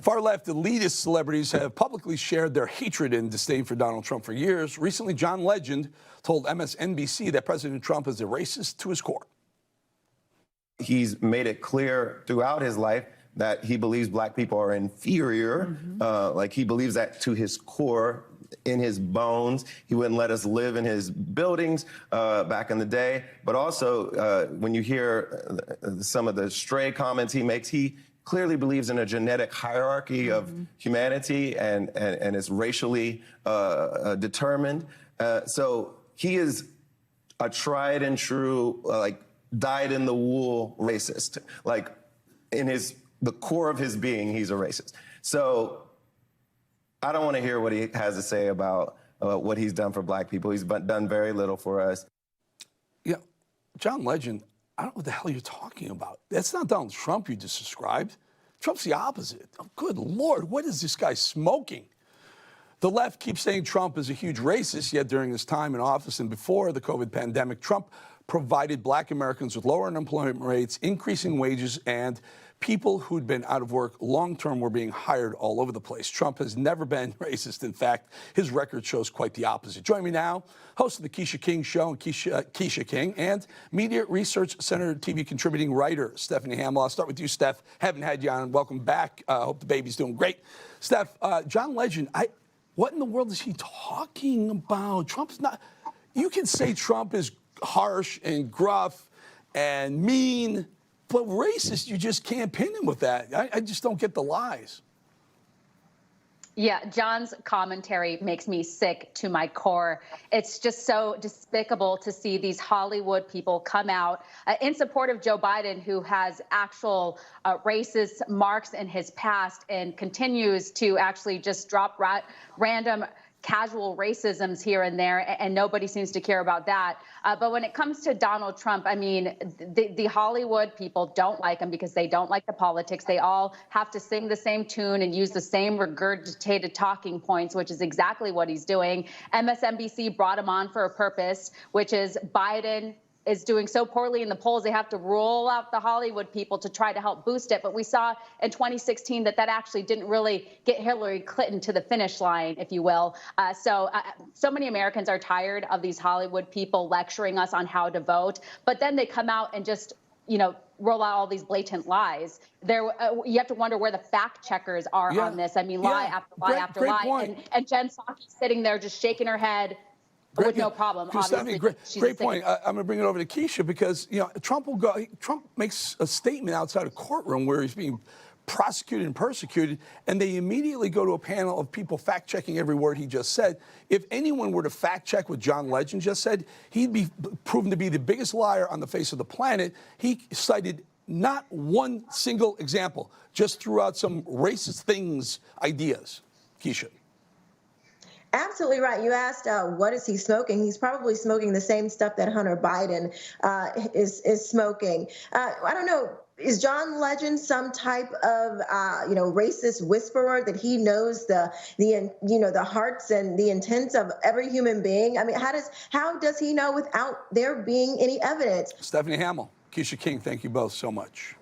Far-left elitist celebrities have publicly shared their hatred and disdain for Donald Trump for years. Recently, John Legend told MSNBC that President Trump is a racist to his core. He's made it clear throughout his life that he believes black people are inferior. Like he believes that to his core, in his bones. He wouldn't let us live in his buildings back in the day. But also, when you hear some of the stray comments he makes, he clearly believes in a genetic hierarchy of humanity and is racially determined. So he is a tried and true, like, dyed-in-the-wool racist. Like, in the core of his being, he's a racist. So I don't want to hear what he has to say about what he's done for black people. He's done very little for us. Yeah, John Legend, I don't know what the hell you're talking about. That's not Donald Trump you just described. Trump's the opposite. Oh, good Lord, what is this guy smoking? The left keeps saying Trump is a huge racist, yet during his time in office and before the COVID pandemic, Trump provided black Americans with lower unemployment rates, increasing wages, and people who'd been out of work long-term were being hired all over the place. Trump has never been racist. In fact, his record shows quite the opposite. Join me now, host of the Quisha King Show, and Quisha King, and Media Research Center TV contributing writer, Stephanie Hamill. I'll start with you, Steph. Haven't had you on. Welcome back. Hope the baby's doing great. Steph, John Legend, what in the world is he talking about? Trump's not... You can say Trump is harsh and gruff and mean, but racist, you just can't pin him with that. I just don't get the lies. Yeah, John's commentary makes me sick to my core. It's just so despicable to see these Hollywood people come out in support of Joe Biden, who has actual racist marks in his past and continues to actually just drop random casual racisms here and there, and nobody seems to care about that. But when it comes to Donald Trump, I mean, the Hollywood people don't like him because they don't like the politics. They all have to sing the same tune and use the same regurgitated talking points, which is exactly what he's doing. MSNBC brought him on for a purpose, which is Biden is doing so poorly in the polls, they have to roll out the Hollywood people to try to help boost it. But we saw in 2016 that actually didn't really get Hillary Clinton to the finish line, if you will. So many Americans are tired of these Hollywood people lecturing us on how to vote. But then they come out and just, roll out all these blatant lies. You have to wonder where the fact checkers are on this. I mean, lie after lie after lie. And Jen Psaki sitting there just shaking her head with no problem. Obviously, great point. I'm going to bring it over to Quisha because Trump makes a statement outside a courtroom where he's being prosecuted and persecuted, and they immediately go to a panel of people fact-checking every word he just said. If anyone were to fact-check what John Legend just said, he'd be proven to be the biggest liar on the face of the planet. He cited not one single example, just threw out some racist ideas. Quisha. Absolutely right. You asked, what is he smoking? He's probably smoking the same stuff that Hunter Biden is smoking. I don't know. Is John Legend some type of, racist whisperer that he knows the hearts and the intents of every human being? I mean, how does he know without there being any evidence? Stephanie Hamill, Quisha King, thank you both so much.